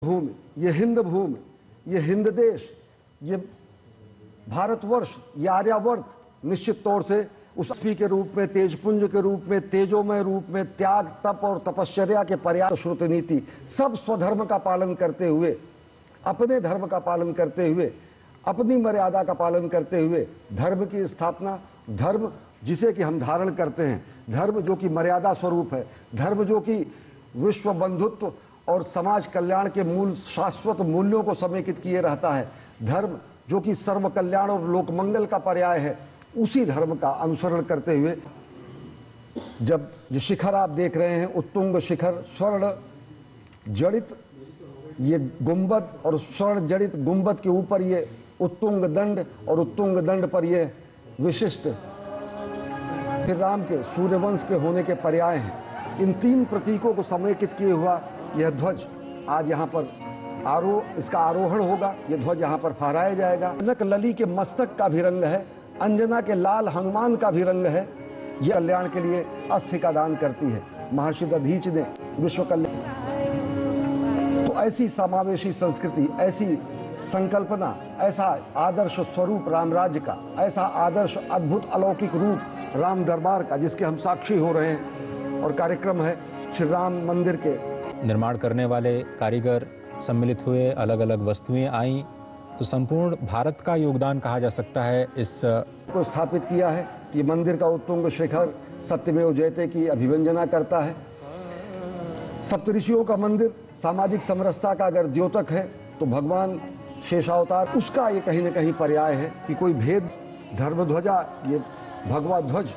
भूमि, ये हिंद भूमि, ये हिंद देश, ये भारतवर्ष, ये आर्यावर्त निश्चित तौर से उस पृथ्वी के रूप में, तेजपुंज के रूप में, तेजोमय रूप में, त्याग, तप और तपश्चर्या के पर्याप्त श्रुत नीति, सब स्वधर्म का पालन करते हुए, अपने धर्म का पालन करते हुए, अपनी मर्यादा का पालन करते हुए धर्म की स्थापना, धर्म जिसे कि हम धारण करते हैं, धर्म जो कि मर्यादा स्वरूप है, धर्म जो कि विश्व बंधुत्व और समाज कल्याण के मूल शाश्वत मूल्यों को समेकित किए रहता है, धर्म जो कि सर्व कल्याण और लोकमंगल का पर्याय है, उसी धर्म का अनुसरण करते हुए जब ये शिखर आप देख रहे हैं, उत्तुंग शिखर, स्वर्ण जड़ित ये गुंबद और स्वर्ण जड़ित गुंबद के ऊपर ये उत्तुंग दंड और उत्तुंग दंड पर ये विशिष्ट फिर राम के सूर्यवंश के होने के पर्याय हैं। इन तीन प्रतीकों को समेकित किए हुआ यह ध्वज आज यहाँ पर इसका आरोहण होगा। यह ध्वज यहाँ पर फहराया जाएगा। जनक लली के मस्तक का भी रंग है, अंजना के लाल हनुमान का भी रंग है। यह कल्याण के लिए अस्थि का दान करती है। महर्षि दधीच ने विश्व कल्याण, तो ऐसी समावेशी संस्कृति, ऐसी संकल्पना, ऐसा आदर्श स्वरूप राम राज्य का, ऐसा आदर्श अद्भुत अलौकिक रूप राम दरबार का, जिसके हम साक्षी हो रहे हैं। और कार्यक्रम है श्री राम मंदिर के निर्माण करने वाले कारीगर सम्मिलित हुए, अलग अलग वस्तुएं आईं, तो संपूर्ण भारत का योगदान कहा जा सकता है इस को स्थापित किया है। ये मंदिर का उत्तुंग शिखर सत्यमेव जयते की अभिव्यंजना करता है। सप्तऋषियों का मंदिर, सामाजिक समरसता का अगर द्योतक है तो भगवान शेषावतार उसका ये कहीं न कहीं पर्याय है कि कोई भेद धर्म ध्वजा, ये भगवा ध्वज,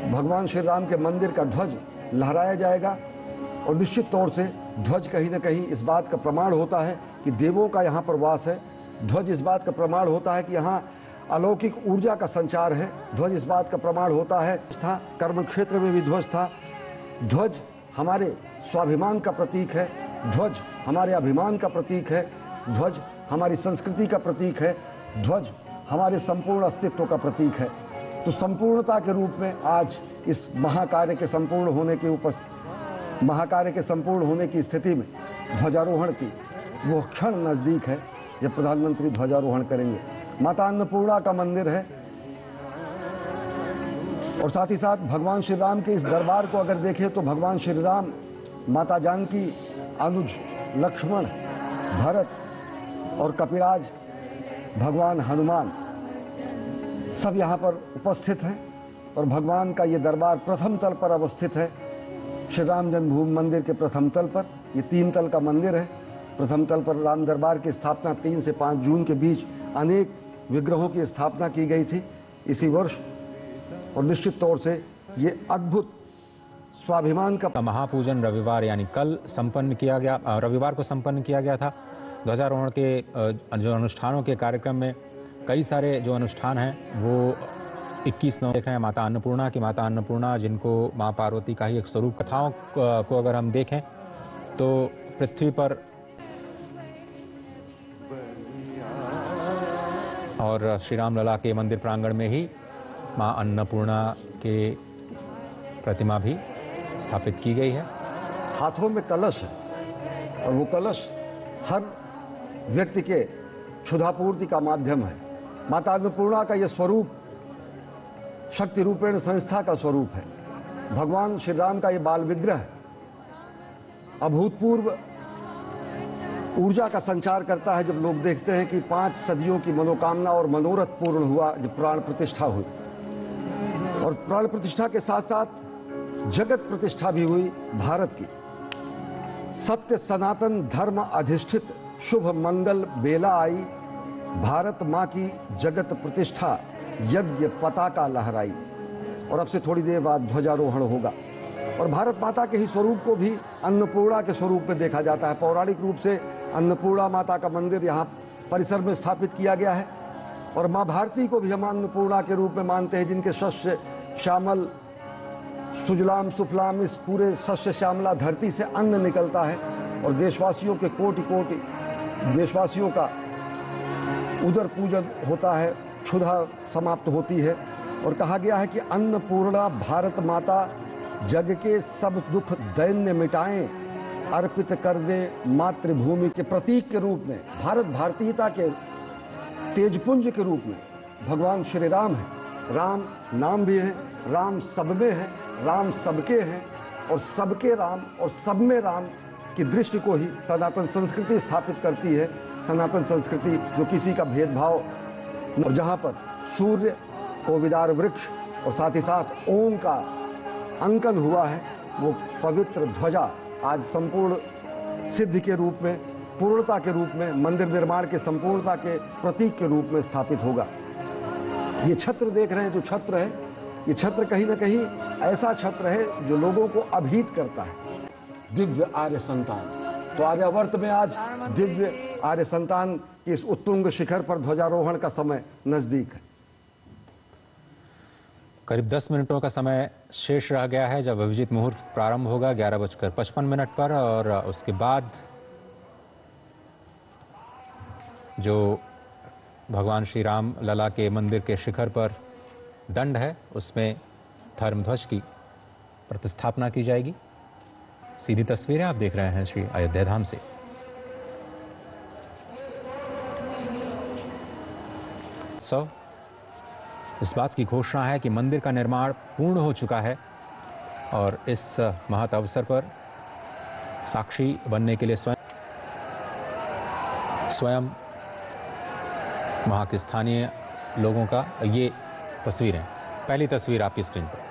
भगवान श्री राम के मंदिर का ध्वज लहराया जाएगा। और निश्चित तौर से ध्वज कहीं न कहीं इस बात का प्रमाण होता है कि देवों का यहाँ पर वास है। ध्वज इस बात का प्रमाण होता है कि यहाँ अलौकिक ऊर्जा का संचार है। ध्वज इस बात का प्रमाण होता है था कर्म क्षेत्र में भी ध्वज था। ध्वज हमारे स्वाभिमान का प्रतीक है, ध्वज हमारे अभिमान का प्रतीक है, ध्वज हमारी संस्कृति का प्रतीक है, ध्वज हमारे संपूर्ण अस्तित्व का प्रतीक है। तो संपूर्णता के रूप में आज इस महाकार्य के संपूर्ण होने की स्थिति में ध्वजारोहण की वो क्षण नज़दीक है जब प्रधानमंत्री ध्वजारोहण करेंगे। माता अन्नपूर्णा का मंदिर है और साथ ही साथ भगवान श्री राम के इस दरबार को अगर देखें तो भगवान श्री राम, माता जानकी, अनुज लक्ष्मण, भरत और कपिराज, भगवान हनुमान सब यहाँ पर उपस्थित हैं। और भगवान का ये दरबार प्रथम तल पर अवस्थित है। श्री राम जन्मभूमि मंदिर के प्रथम तल पर, ये 3 तल का मंदिर है। प्रथम तल पर राम दरबार की स्थापना 3 से 5 जून के बीच अनेक विग्रहों की स्थापना की गई थी इसी वर्ष। और निश्चित तौर से ये अद्भुत स्वाभिमान का महापूजन रविवार यानी कल संपन्न किया गया, रविवार को संपन्न किया गया था। ध्वजारोहण के जो अनुष्ठानों के कार्यक्रम में कई सारे जो अनुष्ठान हैं वो 21 नवंबर देख रहे हैं। माता अन्नपूर्णा की, माता अन्नपूर्णा जिनको माँ पार्वती का ही एक स्वरूप, कथाओं को अगर हम देखें तो पृथ्वी पर और श्री राम लला के मंदिर प्रांगण में ही माँ अन्नपूर्णा के प्रतिमा भी स्थापित की गई है। हाथों में कलश है और वो कलश हर व्यक्ति के क्षुधापूर्ति का माध्यम है। माता अन्नपूर्णा का ये स्वरूप शक्ति रूपेण संस्था का स्वरूप है। भगवान श्री राम का ये बाल विग्रह अभूतपूर्व ऊर्जा का संचार करता है। जब लोग देखते हैं कि 5 सदियों की मनोकामना और मनोरथ पूर्ण हुआ, जब प्राण प्रतिष्ठा हुई, और प्राण प्रतिष्ठा के साथ साथ जगत प्रतिष्ठा भी हुई भारत की। सत्य सनातन धर्म अधिष्ठित शुभ मंगल बेला आई, भारत माँ की जगत प्रतिष्ठा यज्ञ पताका लहराई। और अब से थोड़ी देर बाद ध्वजारोहण होगा। और भारत माता के ही स्वरूप को भी अन्नपूर्णा के स्वरूप में देखा जाता है। पौराणिक रूप से अन्नपूर्णा माता का मंदिर यहाँ परिसर में स्थापित किया गया है। और माँ भारती को भी हम अन्नपूर्णा के रूप में मानते हैं, जिनके शस्य श्यामल सुजलाम सुफलाम, इस पूरे शस्य श्यामला धरती से अन्न निकलता है और देशवासियों के कोटि कोटि देशवासियों का उदर पूजन होता है, क्षुधा समाप्त होती है। और कहा गया है कि अन्नपूर्णा भारत माता जग के सब दुख दैन्य मिटाएं, अर्पित कर दे मातृभूमि के प्रतीक के रूप में, भारत भारतीयता के तेजपुंज के रूप में भगवान श्री राम है। राम नाम भी है, राम सब में है, राम सबके हैं, और सबके राम और सब में राम की दृष्टि को ही सनातन संस्कृति स्थापित करती है। सनातन संस्कृति जो किसी का भेदभाव, और जहाँ पर सूर्य को विदार वृक्ष और साथ ही साथ ओम का अंकन हुआ है, वो पवित्र ध्वजा आज संपूर्ण सिद्धि के रूप में, पूर्णता के रूप में, मंदिर निर्माण के संपूर्णता के प्रतीक के रूप में स्थापित होगा। ये छत्र देख रहे हैं, जो छत्र है, ये छत्र कहीं ना कहीं ऐसा छत्र है जो लोगों को अभीत करता है। दिव्य आर्य संतान, तो आर्यावर्त में आज दिव्य आर्य संतान की इस उत्तुंग शिखर पर ध्वजारोहण का समय नजदीक है। करीब 10 मिनटों का समय शेष रह गया है जब अभिजीत मुहूर्त प्रारंभ होगा 11:55 पर, और उसके बाद जो भगवान श्री राम लला के मंदिर के शिखर पर दंड है, उसमें धर्मध्वज की प्रतिस्थापना की जाएगी। सीधी तस्वीरें आप देख रहे हैं श्री अयोध्या धाम से। इस बात की घोषणा है कि मंदिर का निर्माण पूर्ण हो चुका है, और इस महत् अवसर पर साक्षी बनने के लिए स्वयं वहाँ के स्थानीय लोगों का ये तस्वीरें, पहली तस्वीर आपकी स्क्रीन पर।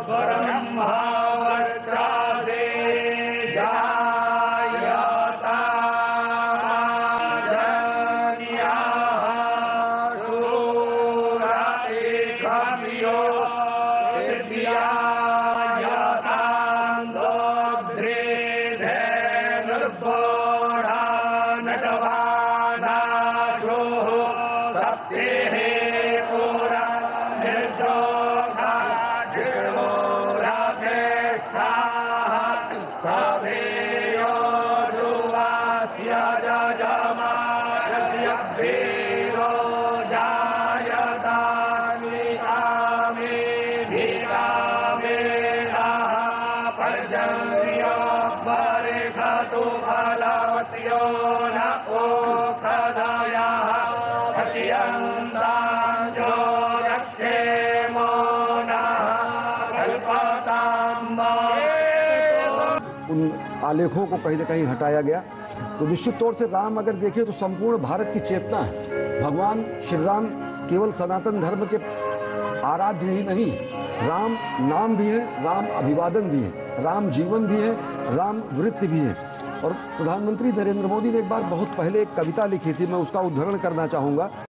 ब्रह्मा वर्चा से जा उन आलेखों को कहीं ना कहीं हटाया गया। तो निश्चित तौर से राम अगर देखें तो संपूर्ण भारत की चेतना है। भगवान श्री राम केवल सनातन धर्म के आराध्य ही नहीं, राम नाम भी है, राम अभिवादन भी है, राम जीवन भी है, राम वृत्ति भी है। और प्रधानमंत्री नरेंद्र मोदी ने एक बार बहुत पहले एक कविता लिखी थी, मैं उसका उद्धरण करना चाहूँगा।